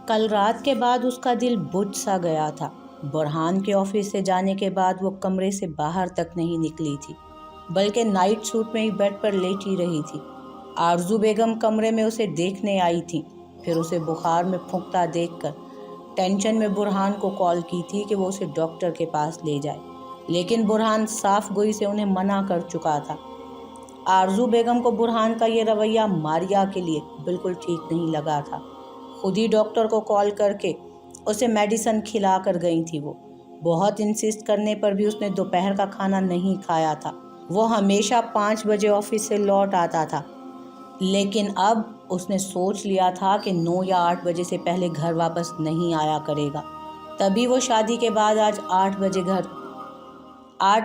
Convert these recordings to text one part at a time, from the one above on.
کل رات کے بعد اس کا دل بجھ سا گیا تھا۔ برہان کے آفس سے جانے کے بعد وہ کمرے سے باہر تک نہیں نکلی تھی، بلکہ نائٹ سوٹ میں ہی بیڈ پر لیٹی رہی تھی۔ آرزو بیگم کمرے میں اسے دیکھنے آئی تھی، پھر اسے بخار میں پھونکتا دیکھ کر ٹینشن میں برہان کو کال کی تھی کہ وہ اسے ڈاکٹر کے پاس لے جائے، لیکن برہان صاف گوئی سے انہیں منع کر چکا تھا۔ آرزو بیگم کو برہان کا یہ رویہ ماریا کے لیے بالکل ٹھیک نہیں لگا تھا۔ خود ہی ڈاکٹر کو کال کر کے اسے میڈیسن کھلا کر گئی تھی۔ وہ بہت انسسٹ کرنے پر بھی اس نے دوپہر کا کھانا نہیں کھایا تھا۔ وہ ہمیشہ 5 بجے آفس سے لوٹ آتا تھا، لیکن اب اس نے سوچ لیا تھا کہ 9 یا 8 بجے سے پہلے گھر واپس نہیں آیا کرے گا۔ تبھی وہ شادی کے بعد آج 8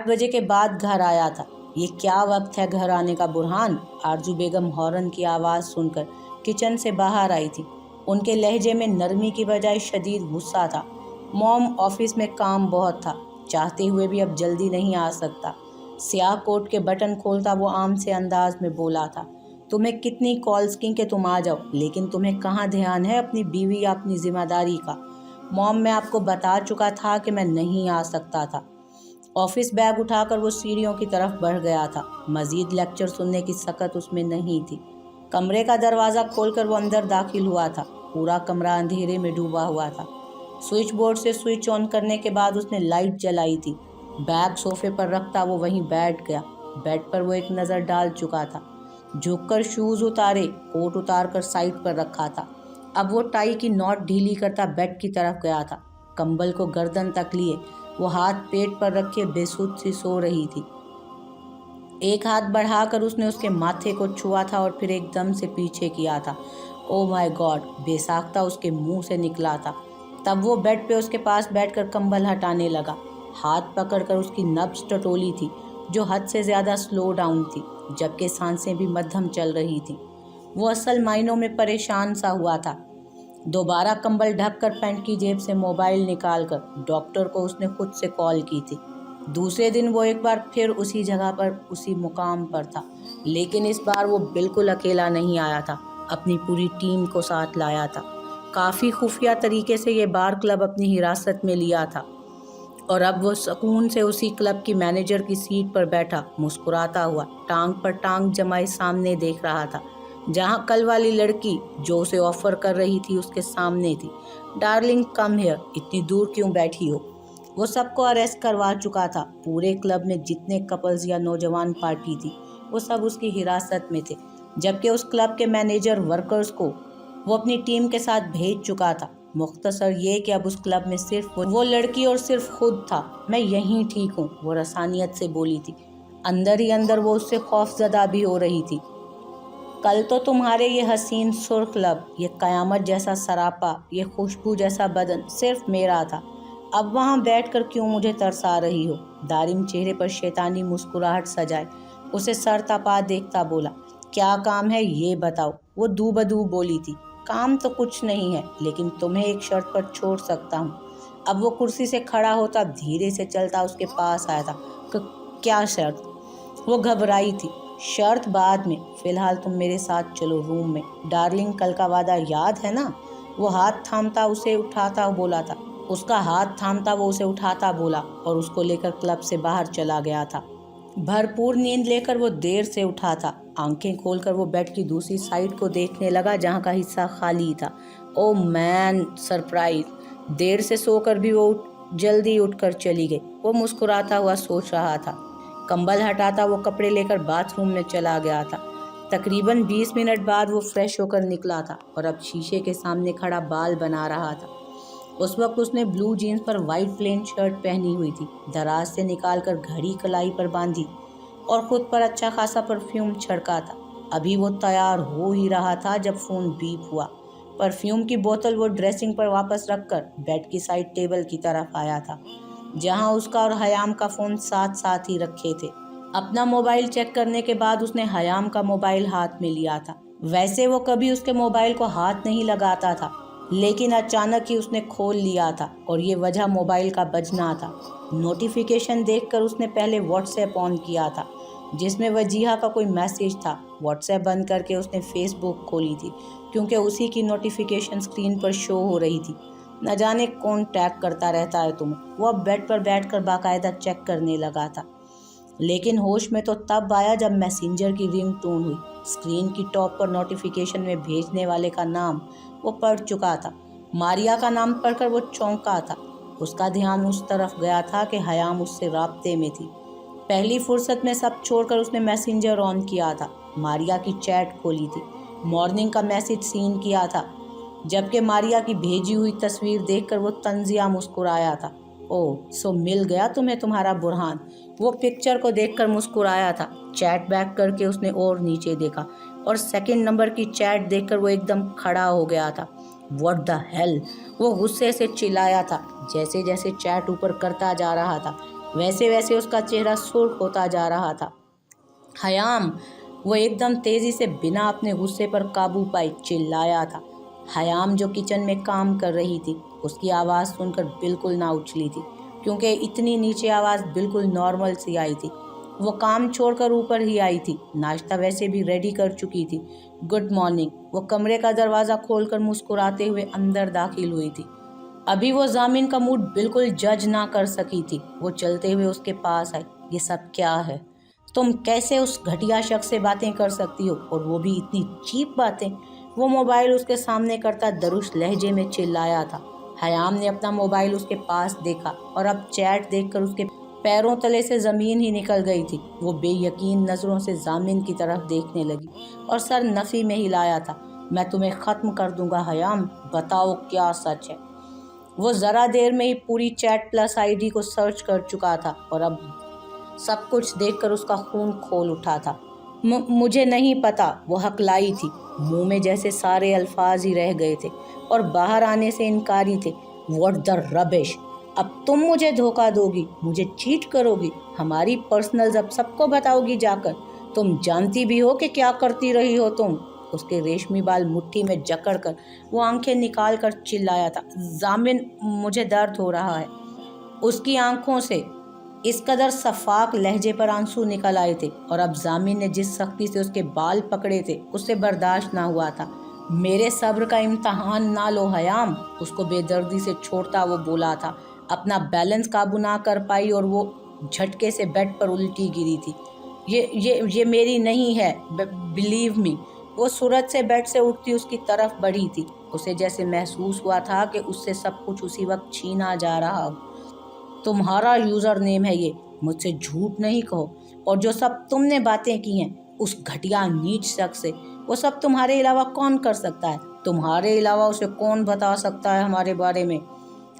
بجے کے بعد گھر آیا تھا۔ یہ کیا وقت ہے گھر آنے کا برہان؟ آرزو بیگم ہارن کی آواز سن کر کچن سے باہر آئی تھی۔ ان کے لہجے میں نرمی کی بجائے شدید غصہ تھا۔ موم آفس میں کام بہت تھا، چاہتے ہوئے بھی اب جلدی نہیں آ سکتا۔ سیاہ کوٹ کے بٹن کھولتا وہ عام سے انداز میں بولا تھا، تمہیں کتنی کالز کی کہ تم آ جاؤ، لیکن تمہیں کہاں دھیان ہے اپنی بیوی یا اپنی ذمہ داری کا؟ موم میں آپ کو بتا چکا تھا کہ میں نہیں آ سکتا تھا۔ آفس بیگ اٹھا کر وہ سیڑھیوں کی طرف بڑھ گیا تھا۔ مزید لیکچر سننے کی سکت اس میں نہیں تھی۔ کمرے کا دروازہ کھول کر وہ اندر داخل ہوا تھا۔ پورا کمرہ اندھیرے میں ڈوبا ہوا تھا۔ سوئچ بورڈ سے سوئچ آن کرنے کے بعد اس نے لائٹ جلائی تھی۔ بیگ صوفے پر رکھتا وہ وہیں بیٹھ گیا۔ بیڈ پر وہ ایک نظر ڈال چکا تھا۔ جھک کر شوز اتارے، کوٹ اتار کر سائڈ پر رکھا تھا۔ اب وہ ٹائی کی نوٹ ڈھیلی کرتا بیڈ کی طرف گیا تھا۔ کمبل کو گردن تک لیے وہ ہاتھ پیٹ پر رکھے بے سود سی سو رہی تھی۔ ایک ہاتھ بڑھا کر اس نے اس کے ماتھے کو چھوا تھا اور پھر ایک دم سے پیچھے کیا تھا۔ او مائی گاڈ، بے ساختہ اس کے منہ سے نکلا تھا۔ تب وہ بیڈ پہ اس کے پاس بیٹھ کر کمبل ہٹانے لگا۔ ہاتھ پکڑ کر اس کی نبض ٹٹولی تھی جو حد سے زیادہ سلو ڈاؤن تھی، جبکہ سانسیں بھی مدھم چل رہی تھیں۔ وہ اصل معنوں میں پریشان سا ہوا تھا۔ دوبارہ کمبل ڈھک کر پینٹ کی جیب سے موبائل نکال کر ڈاکٹر کو اس نے خود سے کال کی تھی۔ دوسرے دن وہ ایک بار پھر اسی جگہ پر اسی مقام پر تھا، لیکن اس بار وہ بالکل اکیلا نہیں آیا تھا، اپنی پوری ٹیم کو ساتھ لایا تھا۔ کافی خفیہ طریقے سے یہ بار کلب اپنی حراست میں لیا تھا، اور اب وہ سکون سے اسی کلب کی مینیجر کی سیٹ پر بیٹھا مسکراتا ہوا ٹانگ پر ٹانگ جمائے سامنے دیکھ رہا تھا، جہاں کل والی لڑکی جو اسے آفر کر رہی تھی اس کے سامنے تھی۔ ڈارلنگ کم ہیئر، اتنی دور کیوں بیٹھی ہو؟ وہ سب کو اریسٹ کروا چکا تھا۔ پورے کلب میں جتنے کپلز یا نوجوان پارٹی تھی وہ سب اس کی حراست میں تھے، جبکہ اس کلب کے مینیجر ورکرز کو وہ اپنی ٹیم کے ساتھ بھیج چکا تھا۔ مختصر یہ کہ اب اس کلب میں صرف وہ لڑکی اور صرف خود تھا۔ میں یہیں ٹھیک ہوں، وہ رسانیت سے بولی تھی۔ اندر ہی اندر وہ اس سے خوف زدہ بھی ہو رہی تھی۔ کل تو تمہارے یہ حسین سرخ لب، یہ قیامت جیسا سراپا، یہ خوشبو جیسا بدن صرف میرا تھا۔ اب وہاں بیٹھ کر کیوں مجھے ترسا رہی ہو؟ دارم چہرے پر شیطانی مسکراہٹ سجائے اسے سر تپا دیکھتا بولا، کیا کام ہے یہ بتاؤ؟ وہ دو بدو بولی تھی، کام تو کچھ نہیں ہے، لیکن تمہیں ایک شرط پر چھوڑ سکتا ہوں۔ اب وہ کرسی سے کھڑا ہوتا دھیرے سے چلتا اس کے پاس آیا تھا۔ کیا شرط؟ وہ گھبرائی تھی۔ شرط بعد میں، فی الحال تم میرے ساتھ چلو روم میں۔ ڈارلنگ کل کا وعدہ یاد ہے نا؟ وہ ہاتھ تھامتا اسے اٹھاتا بولا تھا۔ اس کا ہاتھ تھامتا وہ اسے اٹھاتا بولا اور اس کو لے کر کلب سے باہر چلا گیا تھا۔ بھرپور نیند لے کر وہ دیر سے اٹھا تھا۔ آنکھیں کھول کر وہ بیڈ کی دوسری سائڈ کو دیکھنے لگا جہاں کا حصہ خالی تھا۔ او مین، سرپرائز! دیر سے سو کر بھی وہ جلدی اٹھ کر چلی گئی۔ وہ مسکراتا ہوا سوچ رہا تھا۔ کمبل ہٹاتا وہ کپڑے لے کر باتھ روم میں چلا گیا تھا۔ تقریباً 20 منٹ بعد وہ فریش ہو کر نکلا تھا اور اب شیشے کے سامنے کھڑا بال بنا رہا تھا۔ اس وقت اس نے بلو جینز پر وائٹ پلین شرٹ پہنی ہوئی تھی، دراز سے نکال کر گھڑی کلائی پر باندھی اور خود پر اچھا خاصا پرفیوم چھڑکا تھا۔ ابھی وہ تیار ہو ہی رہا تھا جب فون بیپ ہوا۔ پرفیوم کی بوتل وہ ڈریسنگ پر واپس رکھ کر بیڈ کی سائڈ ٹیبل کی طرف آیا تھا، جہاں اس کا اور حیام کا فون ساتھ ساتھ ہی رکھے تھے۔ اپنا موبائل چیک کرنے کے بعد اس نے حیام کا موبائل ہاتھ میں لیا تھا۔ ویسے وہ کبھی اس کے موبائل کو ہاتھ نہیں لگاتا تھا، لیکن اچانک ہی اس نے کھول لیا تھا اور یہ وجہ موبائل کا بجنا تھا۔ نوٹیفیکیشن دیکھ کر اس نے پہلے واٹس ایپ آن کیا تھا، جس میں وجیہہ کا کوئی میسیج تھا۔ واٹس ایپ بند کر کے اس نے فیس بک کھولی تھی، क्योंकि उसी की नोटिफिकेशन स्क्रीन पर शो हो रही थी। न जाने कौन टैग करता रहता है तुम्हें। वो अब बेड पर बैठकर बाकायदा चेक करने लगा था, लेकिन होश में तो तब आया जब मैसेंजर की रिंग टोन हुई। स्क्रीन की टॉप पर नोटिफिकेशन में भेजने वाले का नाम वो पढ़ चुका था। मारिया का नाम पढ़कर वो चौंका था। उसका ध्यान उस तरफ गया था कि हयाम उससे राब्ते में थी। पहली फुर्सत में सब छोड़कर उसने मैसेंजर ऑन किया था। मारिया की चैट खोली थी। मॉर्निंग का मैसेज सीन किया था, जबकि मारिया की भेजी हुई तस्वीर देखकर वो तंजिया मुस्कुराया था। ओह, सो मिल गया तुम्हें तुम्हारा बुरहान। वो पिक्चर को देखकर मुस्कुराया था। चैट बैक करके उसने और नीचे देखा और सेकंड नंबर की चैट देखकर वो एकदम खड़ा हो गया था। व्हाट द हेल, वो गुस्से से चिल्लाया था। जैसे जैसे चैट ऊपर करता जा रहा था, वैसे वैसे उसका चेहरा सुर्ख होता जा रहा था। हयाम, वो एकदम तेजी से बिना अपने गुस्से पर काबू पाए चिल्लाया था। हयाम जो किचन में काम कर रही थी, उसकी आवाज़ सुनकर बिल्कुल ना उछली थी, क्योंकि इतनी नीचे आवाज़ बिल्कुल नॉर्मल सी आई थी। वो काम छोड़कर ऊपर ही आई थी। नाश्ता वैसे भी रेडी कर चुकी थी। Good morning. वो कमरे का दरवाज़ा खोलकर मुस्कुराते हुए अंदर दाखिल हुई थी। अभी वो जामिन का मूड बिल्कुल जज ना कर सकी थी। वो चलते हुए उसके पास आई। ये सब क्या है? तुम कैसे उस घटिया शख्स से बातें कर सकती हो, और वो भी इतनी चीप बातें? वो मोबाइल उसके सामने करता दरुश लहजे में चिल्लाया था। हयाम ने अपना मोबाइल उसके पास देखा और अब चैट देखकर उसके पैरों तले से ज़मीन ही निकल गई थी। वो बेयकीन नज़रों से जामिन की तरफ देखने लगी और सर नफ़ी में हिलाया था। मैं तुम्हें ख़त्म कर दूंगा हयाम, बताओ क्या सच है? वो ज़रा देर में ही पूरी चैट प्लस आईडी को सर्च कर चुका था और अब सब कुछ देखकर उसका खून खोल उठा था। मुझे नहीं पता, वो हकलाई थी। मुंह में जैसे सारे अल्फाज ही रह गए थे और बाहर आने से इनकारी थे। What the rubbish! अब तुम मुझे धोखा दोगी, मुझे चीट करोगी, हमारी पर्सनल्स अब सबको बताओगी जाकर। तुम जानती भी हो कि क्या करती रही हो तुम। उसके रेशमी बाल मुट्ठी में जकड़कर वो आंखें निकाल कर चिल्लाया था। जामिन, मुझे दर्द हो रहा है। उसकी आंखों से इस कदर सफाक लहजे पर आंसू निकल आए थे और अब जामिन ने जिस सख्ती से उसके बाल पकड़े थे, उससे बर्दाश्त ना हुआ था। मेरे सब्र का इम्तहान ना लो हयाम, उसको बेदर्दी से छोड़ता वो बोला था। अपना बैलेंस काबू ना कर पाई और वो झटके से बेड पर उल्टी गिरी थी। ये मेरी नहीं है, बिलीव मी। वो सूरज से बेड से उठती उसकी तरफ बढ़ी थी। उसे जैसे महसूस हुआ था कि उससे सब कुछ उसी वक्त छीना जा रहा हो। तुम्हारा यूज़र नेम है ये, मुझसे झूठ नहीं कहो। और जो सब तुमने बातें की हैं उस घटिया नीच शख्स से, वो सब तुम्हारे अलावा कौन कर सकता है? तुम्हारे अलावा उसे कौन बता सकता है हमारे बारे में?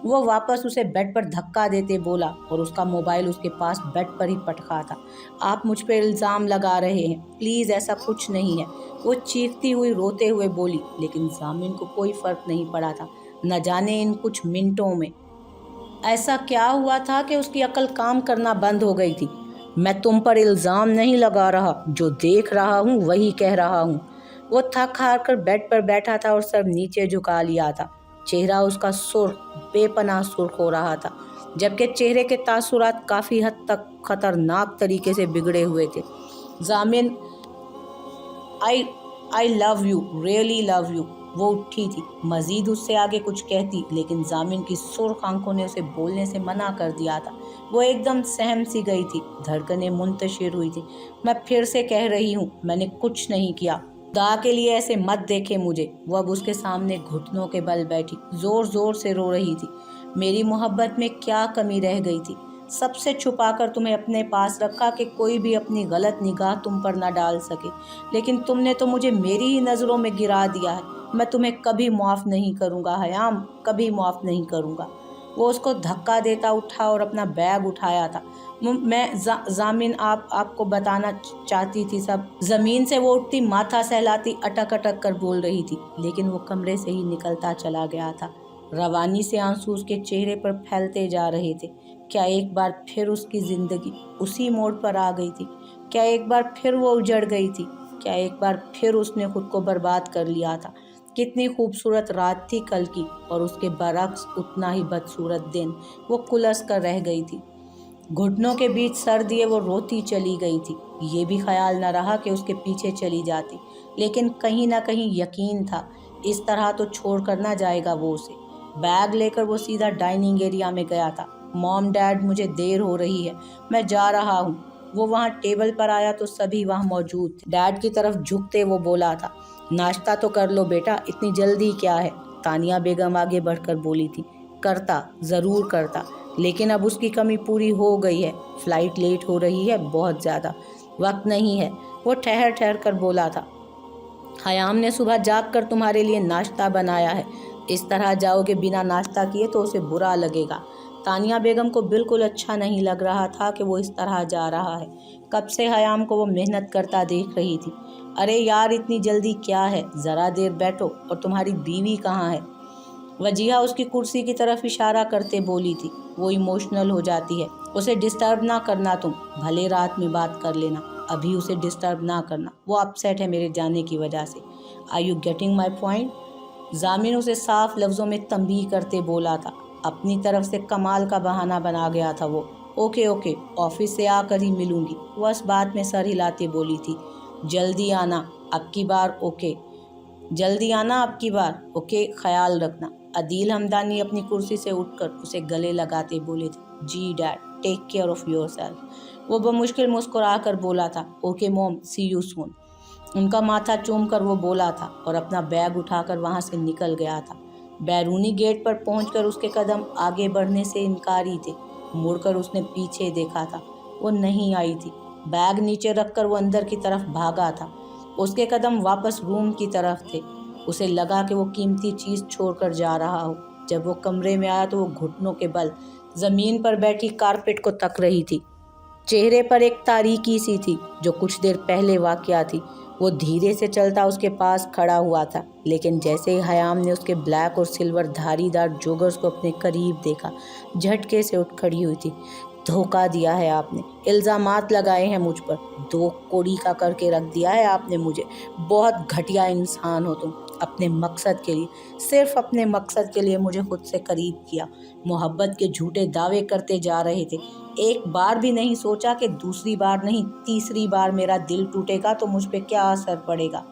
वो वापस उसे बेड पर धक्का देते बोला और उसका मोबाइल उसके पास बेड पर ही पटका था। आप मुझ पर इल्ज़ाम लगा रहे हैं, प्लीज़ ऐसा कुछ नहीं है। वो चीखती हुई रोते हुए बोली, लेकिन जामिन को कोई फ़र्क नहीं पड़ा था। न जाने इन कुछ मिनटों में ऐसा क्या हुआ था कि उसकी अकल काम करना बंद हो गई थी। मैं तुम पर इल्ज़ाम नहीं लगा रहा, जो देख रहा हूँ वही कह रहा हूँ। वो थक हार कर बेड पर बैठा था और सर नीचे झुका लिया था। चेहरा उसका सुर्ख, बेपनाह सुर्ख हो रहा था, जबकि चेहरे के तासुरात काफ़ी हद तक खतरनाक तरीके से बिगड़े हुए थे। Zamin, I I love you, really love you. वो उठी थी, मजीद उससे आगे कुछ कहती, लेकिन जामिन की सुर्ख आंखों ने उसे बोलने से मना कर दिया था। वो एकदम सहम सी गई थी, धड़कनें मुंतशिर हुई थी। मैं फिर से कह रही हूँ, मैंने कुछ नहीं किया। खुदा के लिए ऐसे मत देखे मुझे। वो अब उसके सामने घुटनों के बल बैठी जोर जोर से रो रही थी। मेरी मोहब्बत में क्या कमी रह गई थी? सबसे छुपाकर तुम्हें अपने पास रखा कि कोई भी अपनी गलत निगाह तुम पर ना डाल सके, लेकिन तुमने तो मुझे मेरी ही नज़रों में गिरा दिया है। मैं तुम्हें कभी माफ़ नहीं करूँगा हयाम, कभी माफ़ नहीं करूँगा। वो उसको धक्का देता उठा और अपना बैग उठाया था। मैं जामिन आपको बताना चाहती थी सब। ज़मीन से वो उठती, माथा सहलाती, अटक अटक कर बोल रही थी, लेकिन वो कमरे से ही निकलता चला गया था। रवानी से आंसू उसके चेहरे पर फैलते जा रहे थे। क्या एक बार फिर उसकी ज़िंदगी उसी मोड़ पर आ गई थी? क्या एक बार फिर वो उजड़ गई थी? क्या एक बार फिर उसने खुद को बर्बाद कर लिया था? कितनी खूबसूरत रात थी कल की, और उसके बरक्स उतना ही बदसूरत दिन। वो कुलस कर रह गई थी। घुटनों के बीच सर दिए वो रोती चली गई थी। ये भी ख्याल न रहा कि उसके पीछे चली जाती, लेकिन कहीं ना कहीं यकीन था इस तरह तो छोड़ कर ना जाएगा वो उसे। बैग लेकर वो सीधा डाइनिंग एरिया में गया था। मॉम डैड मुझे देर हो रही है, मैं जा रहा हूँ। वो वहाँ टेबल पर आया तो सभी वहाँ मौजूद थे। डैड की तरफ झुकते वो बोला था, नाश्ता तो कर लो बेटा, इतनी जल्दी क्या है। तानिया बेगम आगे बढ़कर बोली थी, करता, ज़रूर करता, लेकिन अब उसकी कमी पूरी हो गई है। फ्लाइट लेट हो रही है, बहुत ज़्यादा वक्त नहीं है। वो ठहर ठहर कर बोला था, हयाम ने सुबह जाग कर तुम्हारे लिए नाश्ता बनाया है, इस तरह जाओगे बिना नाश्ता किए तो उसे बुरा लगेगा। तानिया बेगम को बिल्कुल अच्छा नहीं लग रहा था कि वो इस तरह जा रहा है। कब से हयाम को वो मेहनत करता देख रही थी। अरे यार, इतनी जल्दी क्या है, ज़रा देर बैठो। और तुम्हारी बीवी कहाँ है? वजीहा उसकी कुर्सी की तरफ इशारा करते बोली थी, वो इमोशनल हो जाती है, उसे डिस्टर्ब ना करना तुम, भले रात में बात कर लेना, अभी उसे डिस्टर्ब ना करना, वो अपसेट है मेरे जाने की वजह से। Are you getting my point? जामिन उसे साफ लफ्ज़ों में तंबीह करते बोला था। अपनी तरफ से कमाल का बहाना बना गया था वो। ओके ओके, ऑफिस से आकर ही मिलूंगी, वो इस बात में सर हिलाते बोली थी। जल्दी आना अब की बार, ओके, जल्दी आना अब की बार, ओके, ख्याल रखना। अदील हमदानी अपनी कुर्सी से उठकर उसे गले लगाते बोले थे, जी dad, take care of yourself. वो बमुश्किल मुस्कुरा कर बोला था, okay mom, see you soon. उनका माथा चूम कर वो बोला था और अपना बैग उठाकर वहाँ से निकल गया था। बैरूनी गेट पर पहुंचकर उसके कदम आगे बढ़ने से इनकारी थे। मुड़कर उसने पीछे देखा था, वो नहीं आई थी। बैग नीचे रखकर वो अंदर की तरफ भागा था। उसके कदम वापस रूम की तरफ थे। उसे लगा कि वो कीमती चीज़ छोड़कर जा रहा हो। जब वो कमरे में आया तो वो घुटनों के बल ज़मीन पर बैठी कारपेट को तक रही थी। चेहरे पर एक तारीकी सी थी जो कुछ देर पहले वाक़या थी। वो धीरे से चलता उसके पास खड़ा हुआ था, लेकिन जैसे ही हयाम ने उसके ब्लैक और सिल्वर धारीदार जोगर्स को अपने करीब देखा, झटके से उठ खड़ी हुई थी। धोखा दिया है आपने, इल्ज़ामात लगाए हैं मुझ पर, दो कोड़ी का करके रख दिया है आपने मुझे। बहुत घटिया इंसान हो तुम। अपने मकसद के लिए, सिर्फ अपने मकसद के लिए मुझे खुद से करीब किया। मोहब्बत के झूठे दावे करते जा रहे थे। एक बार भी नहीं सोचा कि दूसरी बार नहीं, तीसरी बार मेरा दिल टूटेगा तो मुझ पे क्या असर पड़ेगा।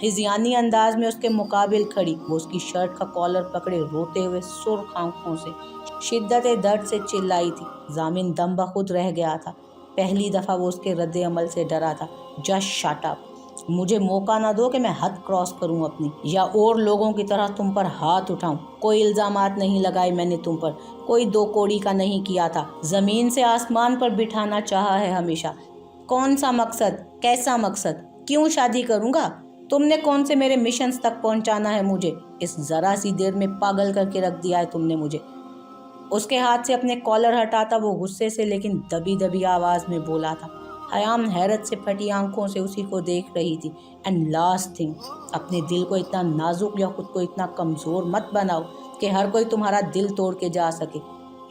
हिज़यानी अंदाज में उसके मुकाबिल खड़ी, वो उसकी शर्ट का कॉलर पकड़े रोते हुए सुर्ख आंखों से शिद्दत दर्द से चिल्लाई थी। जामिन दम बखुद रह गया था। पहली दफ़ा वो उसके रद्द अमल से डरा था। जस्ट शट अप, मुझे मौका ना दो कि मैं हद क्रॉस करूं अपनी, या और लोगों की तरह तुम पर हाथ उठाऊं। कोई इल्ज़ामात नहीं लगाए मैंने तुम पर, कोई दो कोड़ी का नहीं किया था। ज़मीन से आसमान पर बिठाना चाहा है हमेशा। कौन सा मकसद, कैसा मकसद, क्यों शादी करूँगा? तुमने कौन से मेरे मिशंस तक पहुँचाना है मुझे? इस ज़रा सी देर में पागल करके रख दिया है तुमने मुझे। उसके हाथ से अपने कॉलर हटाता वो गुस्से से लेकिन दबी दबी आवाज़ में बोला था। हयाम हैरत से फटी आंखों से उसी को देख रही थी। एंड लास्ट थिंग, अपने दिल को इतना नाजुक या खुद को इतना कमज़ोर मत बनाओ कि हर कोई तुम्हारा दिल तोड़ के जा सके।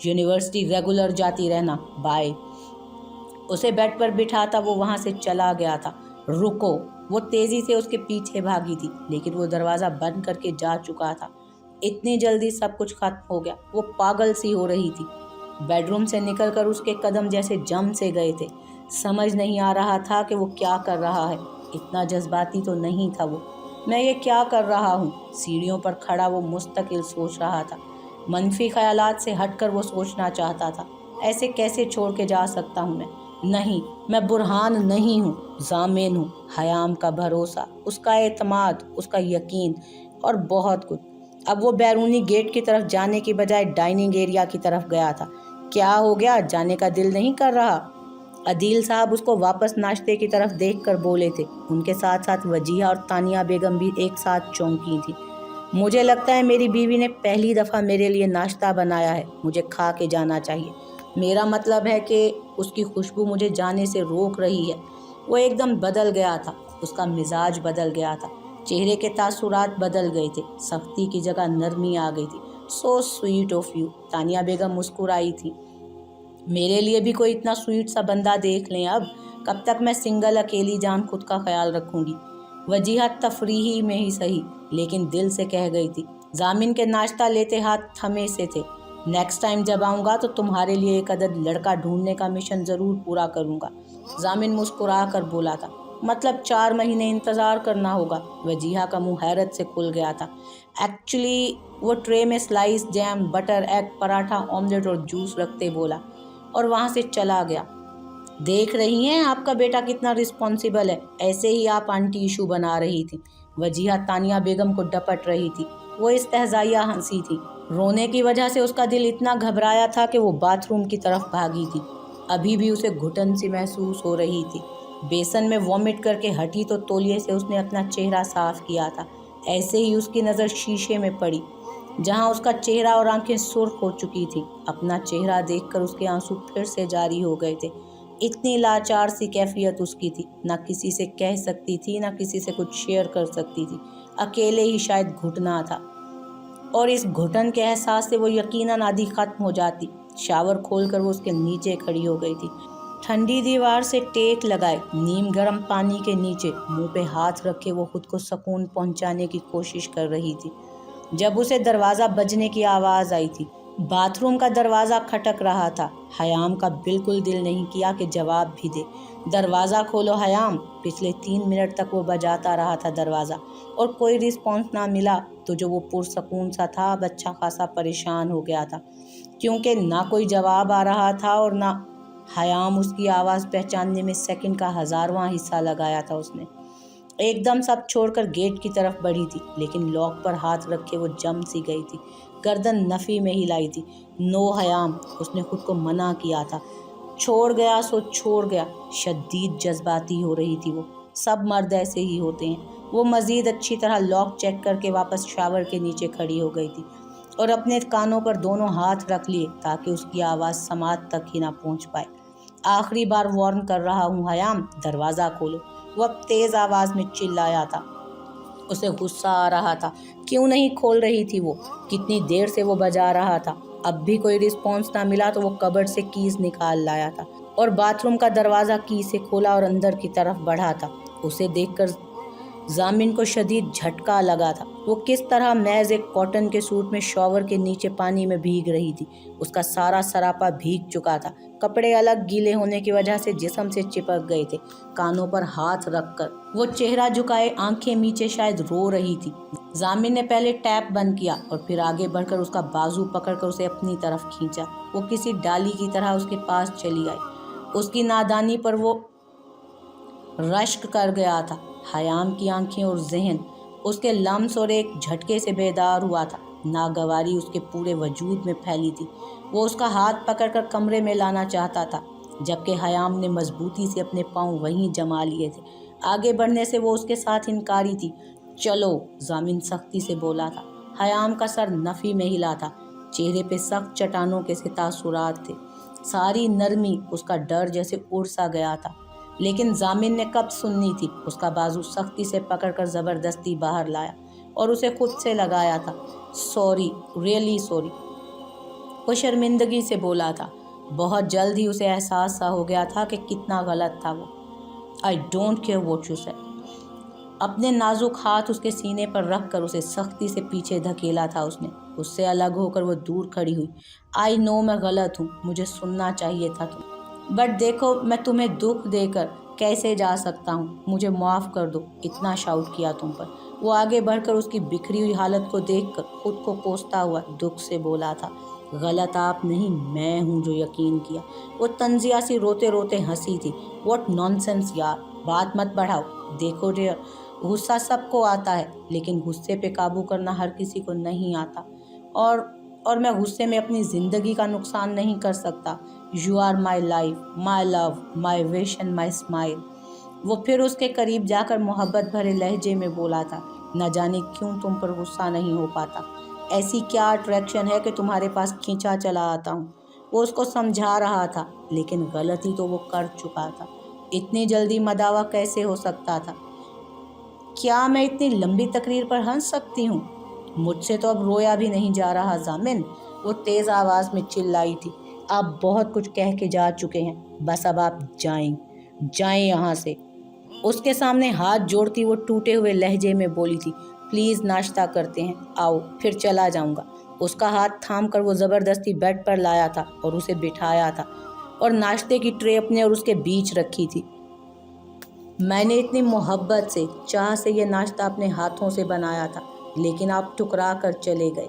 यूनिवर्सिटी रेगुलर जाती रहना, बाय। उसे बेड पर बिठाता वो वहाँ से चला गया था। रुको, वो तेज़ी से उसके पीछे भागी थी, लेकिन वो दरवाज़ा बंद करके जा चुका था। इतनी जल्दी सब कुछ खत्म हो गया। वो पागल सी हो रही थी। बेडरूम से निकलकर उसके कदम जैसे जम से गए थे। समझ नहीं आ रहा था कि वो क्या कर रहा है। इतना जज्बाती तो नहीं था वो। मैं ये क्या कर रहा हूँ? सीढ़ियों पर खड़ा वो मुस्तकिल सोच रहा था। मनफी ख्यालात से हटकर वो सोचना चाहता था, ऐसे कैसे छोड़ के जा सकता हूँ मैं? नहीं, मैं बुरहान नहीं हूँ, जामिन हूँ। हयाम का भरोसा, उसका एतमाद, उसका यकीन और बहुत कुछ। अब वो बैरूनी गेट की तरफ जाने की बजाय डाइनिंग एरिया की तरफ गया था। क्या हो गया, जाने का दिल नहीं कर रहा? अदील साहब उसको वापस नाश्ते की तरफ देखकर बोले थे। उनके साथ साथ वजीहा और तानिया बेगम भी एक साथ चौंकी थी। मुझे लगता है मेरी बीवी ने पहली दफ़ा मेरे लिए नाश्ता बनाया है, मुझे खा के जाना चाहिए। मेरा मतलब है कि उसकी खुशबू मुझे जाने से रोक रही है। वो एकदम बदल गया था, उसका मिजाज बदल गया था, चेहरे के तासुरात बदल गए थे, सख्ती की जगह नरमी आ गई थी। So sweet of you. Tania Begum मुस्कुराई थी। मेरे लिए भी कोई इतना स्वीट सा बंदा देख लें अब। कब तक मैं सिंगल अकेली जान खुद का ख्याल रखूंगी? वजीहा तफरीही में ही सही, लेकिन दिल से कह गई थी। जामिन के नाश्ता लेते हाथ थमे से थे। नेक्स्ट टाइम जब आऊँगा तो तुम्हारे लिए एक अदद लड़का ढूंढने का मिशन ज़रूर पूरा करूँगा। जामिन मुस्कुरा कर बोला था। मतलब 4 महीने इंतज़ार करना होगा। वजीहा का मुंह हैरत से खुल गया था। एक्चुअली वो ट्रे में slice, jam, butter, egg, paratha, omelette और जूस रखते बोला और वहाँ से चला गया। देख रही हैं आपका बेटा कितना रिस्पॉन्सिबल है, ऐसे ही आप आंटी इशू बना रही थी। वजीहा तानिया बेगम को डपट रही थी। वो इस्तेहज़ाइया हंसी थी। रोने की वजह से उसका दिल इतना घबराया था कि वो बाथरूम की तरफ भागी थी। अभी भी उसे घुटन सी महसूस हो रही थी। बेसन में वॉमिट करके हटी तो तौलिए से उसने अपना चेहरा साफ किया था। ऐसे ही उसकी नज़र शीशे में पड़ी जहां उसका चेहरा और आंखें सुर्ख हो चुकी थी। अपना चेहरा देखकर उसके आंसू फिर से जारी हो गए थे। इतनी लाचार सी कैफियत उसकी थी, ना किसी से कह सकती थी, ना किसी से कुछ शेयर कर सकती थी। अकेले ही शायद घुटना था और इस घुटन के एहसास से वो यकीनन आधी खत्म हो जाती। शावर खोलकर वो उसके नीचे खड़ी हो गई थी। ठंडी दीवार से टेक लगाए नीम गर्म पानी के नीचे मुंह पे हाथ रखे वो खुद को सुकून पहुंचाने की कोशिश कर रही थी जब उसे दरवाज़ा बजने की आवाज़ आई थी। बाथरूम का दरवाज़ा खटक रहा था। हयाम का बिल्कुल दिल नहीं किया कि जवाब भी दे। दरवाज़ा खोलो हयाम। पिछले 3 मिनट तक वो बजाता रहा था दरवाज़ा और कोई रिस्पॉन्स ना मिला तो जो वो पुरसकून सा था अब अच्छा खासा परेशान हो गया था, क्योंकि ना कोई जवाब आ रहा था और ना हयाम उसकी आवाज़ पहचानने में सेकंड का 1000वां हिस्सा लगाया था उसने। एकदम सब छोड़कर गेट की तरफ बढ़ी थी, लेकिन लॉक पर हाथ रखे वो जम सी गई थी। गर्दन नफ़ी में हिलाई थी। नो हयाम, उसने खुद को मना किया था। छोड़ गया सो छोड़ गया। शदीद जज्बाती हो रही थी वो। सब मर्द ऐसे ही होते हैं। वो मज़ीद अच्छी तरह लॉक चेक करके वापस शावर के नीचे खड़ी हो गई थी और अपने कानों पर दोनों हाथ रख लिए ताकि उसकी आवाज़ समात तक ही ना पहुंच पाए। आखिरी बार वार्न कर रहा हूँ हयाम, दरवाज़ा खोलो। वो अब तेज़ आवाज़ में चिल्लाया था। उसे गुस्सा आ रहा था। क्यों नहीं खोल रही थी वो? कितनी देर से वो बजा रहा था। अब भी कोई रिस्पॉन्स ना मिला तो वो कबर्ड से कीज निकाल लाया था और बाथरूम का दरवाज़ा की से खोला और अंदर की तरफ बढ़ा था। उसे देखकर जामिन को शदीद झटका लगा था। वो किस तरह महज एक कॉटन के सूट में शॉवर के नीचे पानी में भीग रही थी। उसका सारा सरापा भीग चुका था। कपड़े अलग गीले होने की वजह से जिस्म से चिपक गए थे। कानों पर हाथ रखकर वो चेहरा झुकाए आंखें नीचे शायद रो रही थी। जामिन ने पहले टैप बंद किया और फिर आगे बढ़कर उसका बाजू पकड़कर उसे अपनी तरफ खींचा। वो किसी डाली की तरह उसके पास चली आई। उसकी नादानी पर वो रश्क कर गया था। हयाम की आंखें और जहन उसके लम्स और एक झटके से बेदार हुआ था। नागवारी उसके पूरे वजूद में फैली थी। वो उसका हाथ पकड़कर कमरे में लाना चाहता था, जबकि हयाम ने मजबूती से अपने पांव वहीं जमा लिए थे। आगे बढ़ने से वो उसके साथ इनकारी थी। चलो, जामिन सख्ती से बोला था। हयाम का सर नफ़ी में हिला था। चेहरे पे सख्त चट्टानों के से तासुरात थे। सारी नरमी उसका डर जैसे उड़ सा गया था। लेकिन जामिन ने कब सुननी थी। उसका बाजू सख्ती से पकड़कर ज़बरदस्ती बाहर लाया और उसे खुद से लगाया था। सॉरी, रियली सॉरी, वो शर्मिंदगी से बोला था। बहुत जल्द ही उसे एहसास सा हो गया था कि कितना गलत था वो। I don't care what you said. अपने नाजुक हाथ उसके सीने पर रख कर उसे सख्ती से पीछे धकेला था उसने। उससे अलग होकर वो दूर खड़ी हुई। आई नो मैं गलत हूँ, मुझे सुनना चाहिए था तुम, बट देखो मैं तुम्हें दुख देकर कैसे जा सकता हूँ, मुझे माफ़ कर दो। इतना शाउट किया तुम पर। वो आगे बढ़कर उसकी बिखरी हुई हालत को देखकर खुद को कोसता हुआ दुख से बोला था। गलत आप नहीं, मैं हूँ जो यकीन किया। वो तंजिया सी रोते रोते हंसी थी। व्हाट नॉनसेंस यार, बात मत बढ़ाओ। देखो डियर, गुस्सा सबको आता है, लेकिन गुस्से पे काबू करना हर किसी को नहीं आता। और मैं गुस्से में अपनी ज़िंदगी का नुकसान नहीं कर सकता। You are my life, my love, my wish and my smile. वो फिर उसके करीब जाकर मोहब्बत भरे लहजे में बोला था। न जाने क्यों तुम पर गुस्सा नहीं हो पाता। ऐसी क्या अट्रैक्शन है कि तुम्हारे पास खींचा चला आता हूँ। वो उसको समझा रहा था, लेकिन गलती तो वो कर चुका था। इतनी जल्दी मदावा कैसे हो सकता था? क्या मैं इतनी लंबी तकरीर पर हंस सकती हूँ? मुझसे तो अब रोया भी नहीं जा रहा जामिन, वो तेज़ आवाज़ में चिल्लाई थी। आप बहुत कुछ कह के जा चुके हैं, बस अब आप जाएं यहाँ से। उसके सामने हाथ जोड़ती वो टूटे हुए लहजे में बोली थी। प्लीज़ नाश्ता करते हैं, आओ, फिर चला जाऊँगा। उसका हाथ थाम कर वो ज़बरदस्ती बेड पर लाया था और उसे बिठाया था और नाश्ते की ट्रे अपने और उसके बीच रखी थी। میں نے اتنی محبت سے چاہ سے یہ ناشتہ اپنے ہاتھوں سے بنایا تھا، لیکن آپ ٹھکرا کر چلے گئے۔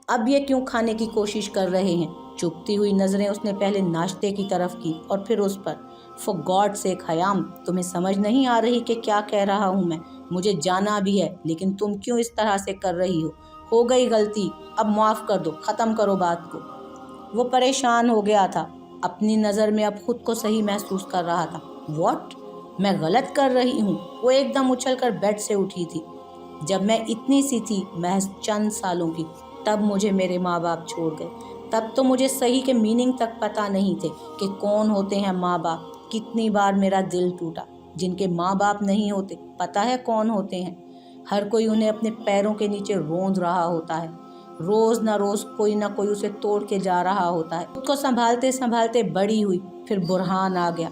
اب یہ کیوں کھانے کی کوشش کر رہے ہیں؟ چپتی ہوئی نظریں اس نے پہلے ناشتے کی طرف کی اور پھر اس پر۔ فار گاڈ سیک خیام، تمہیں سمجھ نہیں آ رہی کہ کیا کہہ رہا ہوں میں؟ مجھے جانا بھی ہے، لیکن تم کیوں اس طرح سے کر رہی ہو گئی غلطی، اب معاف کر دو، ختم کرو بات کو۔ وہ پریشان ہو گیا تھا، اپنی نظر میں اب خود کو صحیح محسوس کر رہا تھا۔ واٹ؟ میں غلط کر رہی ہوں؟ وہ ایک دم اچھل کر بیڈ سے اٹھی تھی۔ جب میں اتنی سی تھی، محض چند سالوں کی، تب مجھے میرے ماں باپ چھوڑ گئے۔ تب تو مجھے صحیح کے میننگ تک پتہ نہیں تھے کہ کون ہوتے ہیں ماں باپ۔ کتنی بار میرا دل ٹوٹا۔ جن کے ماں باپ نہیں ہوتے، پتہ ہے کون ہوتے ہیں؟ ہر کوئی انہیں اپنے پیروں کے نیچے روند رہا ہوتا ہے۔ روز نہ روز کوئی نہ کوئی اسے توڑ کے جا رہا ہوتا ہے۔ خود کو سنبھالتے سنبھالتے بڑی ہوئی، پھر برہان آ گیا۔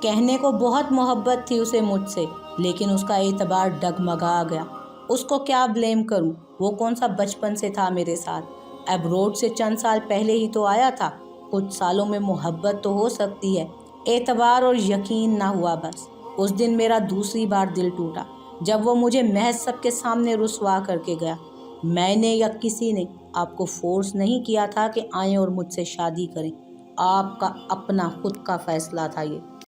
کہنے کو بہت محبت تھی اسے مجھ سے، لیکن اس کا اعتبار ڈگمگا گیا۔ اس کو کیا بلیم کروں؟ وہ کون سا بچپن سے تھا میرے ساتھ؟ ایبروڈ سے چند سال پہلے ہی تو آیا تھا۔ کچھ سالوں میں محبت تو ہو سکتی ہے، اعتبار اور یقین نہ ہوا بس۔ اس دن میرا دوسری بار دل ٹوٹا، جب وہ مجھے محض سب کے سامنے رسوا کر کے گیا۔ میں نے یا کسی نے آپ کو فورس نہیں کیا تھا کہ آئیں اور مجھ سے شادی کریں۔ آپ کا اپنا خود کا فیصلہ تھا یہ۔